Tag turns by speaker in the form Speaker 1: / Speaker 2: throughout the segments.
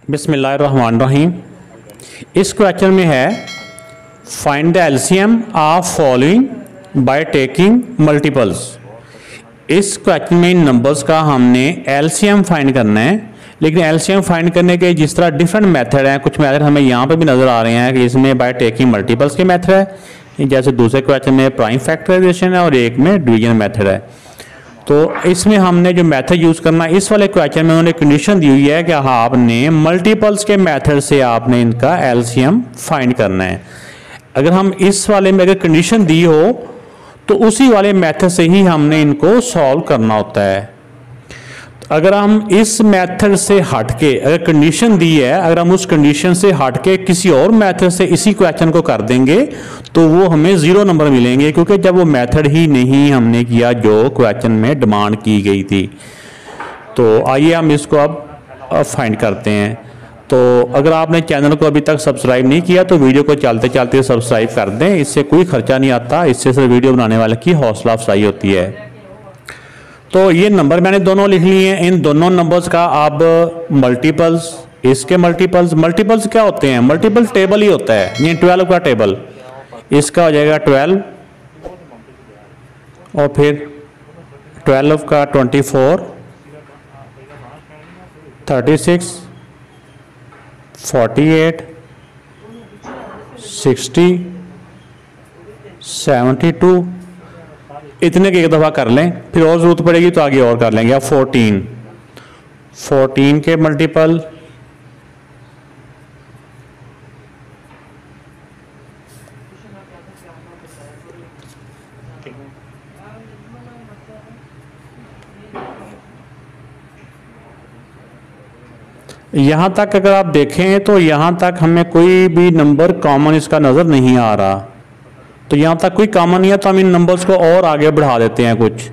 Speaker 1: बिस्मिल्लाहिर्रहमानिर्रहीम। इस क्वेश्चन में है find the LCM of following by taking multiples. इस क्वेश्चन में इन नंबर्स का हमने एलसीएम फाइंड करना है, लेकिन एलसीएम फाइंड करने के जिस तरह डिफरेंट मेथड हैं, कुछ मेथड हमें यहाँ पे भी नज़र आ रहे हैं कि इसमें बाय टेकिंग मल्टीपल्स के मेथड है, जैसे दूसरे क्वेश्चन में प्राइम फैक्टराइजेशन है और एक में डिवीजन मेथड है। तो इसमें हमने जो मेथड यूज़ करना है, इस वाले क्वेश्चन में उन्होंने कंडीशन दी हुई है कि आपने मल्टीपल्स के मेथड से आपने इनका एलसीएम फाइंड करना है। अगर हम इस वाले में अगर कंडीशन दी हो तो उसी वाले मेथड से ही हमने इनको सॉल्व करना होता है। अगर हम इस मेथड से हटके, अगर कंडीशन दी है, अगर हम उस कंडीशन से हटके किसी और मेथड से इसी क्वेश्चन को कर देंगे तो वो हमें 0 नंबर मिलेंगे, क्योंकि जब वो मेथड ही नहीं हमने किया जो क्वेश्चन में डिमांड की गई थी। तो आइए हम इसको अब फाइंड करते हैं। तो अगर आपने चैनल को अभी तक सब्सक्राइब नहीं किया तो वीडियो को चलते चलते सब्सक्राइब कर दें, इससे कोई खर्चा नहीं आता, इससे सिर्फ वीडियो बनाने वाले की हौसला अफजाई होती है। तो ये नंबर मैंने दोनों लिख लिए हैं। इन दोनों नंबर्स का अब मल्टीपल्स, इसके मल्टीपल्स क्या होते हैं? मल्टीपल टेबल ही होता है। ये 12 का टेबल, इसका हो जाएगा 12 और फिर 12 का 24, 36, 48, 60, 72, इतने की एक दफ़ा कर लें, फिर और ज़रूरत पड़ेगी तो आगे और कर लेंगे। अब 14 के मल्टीपल, यहाँ तक अगर आप देखें तो यहाँ तक हमें कोई भी नंबर कॉमन इसका नज़र नहीं आ रहा। तो यहाँ तक कोई कॉमन नहीं है तो हम इन नंबर्स को और आगे बढ़ा देते हैं कुछ।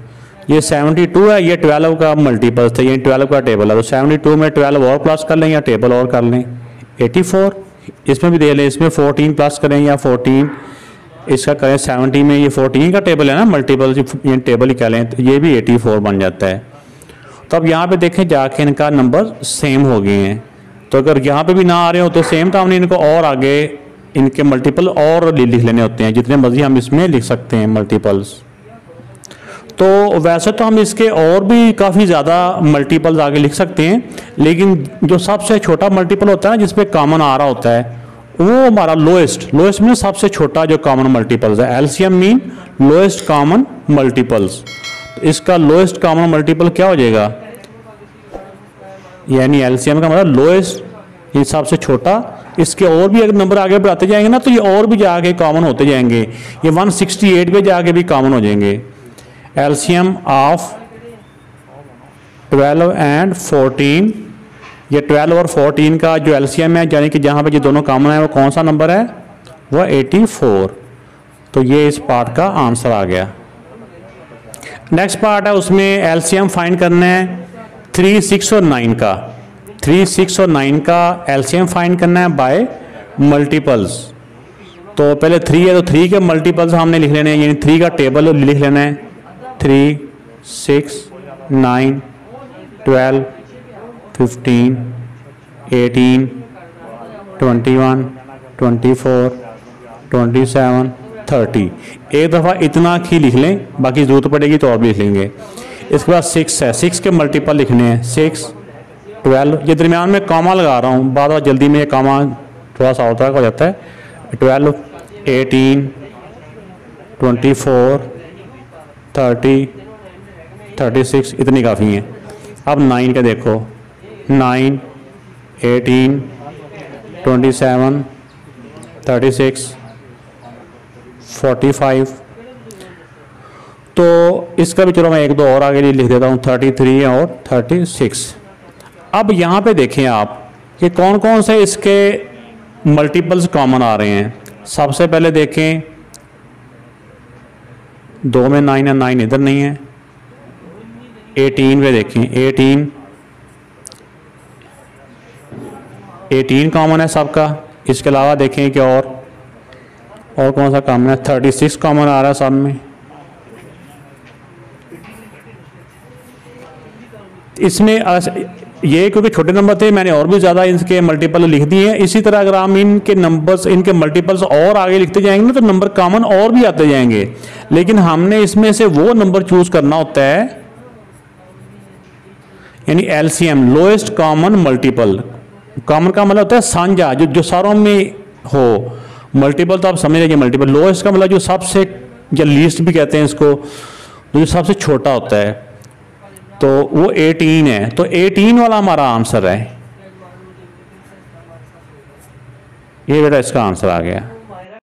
Speaker 1: ये 72 है, ये 12 का मल्टीपल्स थे, ये 12 का टेबल है, तो 72 में 12 और प्लस कर लें या टेबल और कर लें। 84 इसमें भी दे लें, इसमें 14 प्लस करें या 14 इसका करें। 70 में ये 14 का टेबल है ना, मल्टीपल ये टेबल ही कह लें, तो ये भी 84 बन जाता है। तो अब यहाँ पे देखें जाके इनका नंबर सेम हो गए हैं। तो अगर यहाँ पे भी ना आ रहे हो तो सेम, तो हमने इनको और आगे इनके मल्टीपल और लिख लेने होते हैं, जितने मर्जी हम इसमें लिख सकते हैं मल्टीपल्स। तो वैसे तो हम इसके और भी काफ़ी ज़्यादा मल्टीपल्स आगे लिख सकते हैं, लेकिन जो सबसे छोटा मल्टीपल होता है ना, जिसपे कॉमन आ रहा होता है, वो हमारा लोएस्ट में सबसे छोटा जो कॉमन मल्टीपल्स है। LCM mean lowest common multiples. इसका लोएस्ट कॉमन मल्टीपल क्या हो जाएगा? यानी एलसीएम का मतलब लोएस्ट, ये सबसे छोटा। इसके और भी अगर नंबर आगे बढ़ाते जाएंगे ना तो ये और भी जाके कॉमन होते जाएंगे, ये 168 पे जाके भी कॉमन हो जाएंगे। एलसीएम ऑफ 12 एंड 14, ये 12 और 14 का जो एलसीएम है, यानी कि जहाँ पे ये दोनों कॉमन है, वो कौन सा नंबर है? वो 84। तो ये इस पार्ट का आंसर आ गया। नेक्स्ट पार्ट है, उसमें एलसीएम फाइंड करना है 3, 6 और 9 का। 3, 6 और 9 का एलसीएम फाइंड करना है बाय मल्टीपल्स। तो पहले 3 है तो 3 के मल्टीपल्स हमने लिख लेने हैं, यानी 3 का टेबल लिख लेना है। 3, 6, 9, 12, 15, 18, 21, 24, 27, 30। एक दफ़ा इतना ही लिख लें, बाकी ज़रूरत पड़ेगी तो और भी लिख लेंगे। इसके बाद 6 है, 6 के मल्टीपल लिखने हैं। 6, 12, ये दरमियान में कॉमा लगा रहा हूँ, बाद में जल्दी में ये कॉमा थोड़ा सा होता हो जाता है। 12, 18, 24, 30, 36, इतनी काफ़ी हैं। अब 9 का देखो, 9, 18, 27, 36, 45। तो इसका भी चलो मैं 1-2 और आगे लिख देता हूँ, 33 और 36। अब यहाँ पे देखें आप कि कौन कौन से इसके मल्टीपल्स कॉमन आ रहे हैं। सबसे पहले देखें 2 में 9 है, 9 इधर नहीं है। 18 पे देखें, 18 कॉमन है सबका। इसके अलावा देखें कि और कौन सा कॉमन है? 36 कॉमन आ रहा है सब में। इसमें ये क्योंकि छोटे नंबर थे, मैंने और भी ज़्यादा इनके मल्टीपल लिख दिए हैं। इसी तरह अगर हम इनके नंबर्स, इनके मल्टीपल्स और आगे लिखते जाएंगे ना, तो नंबर कॉमन और भी आते जाएंगे। लेकिन हमने इसमें से वो नंबर चूज करना होता है, यानी LCM, lowest common multiple. Common का मतलब होता है साझा, जो सारों में हो। मल्टीपल तो आप समझ लीजिए मल्टीपल। लोएस्ट का मतलब जो सबसे, या लीस्ट भी कहते हैं इसको, जो सबसे छोटा होता है, तो वो 18 है। तो 18 वाला हमारा आंसर है। ये बेटा इसका आंसर आ गया।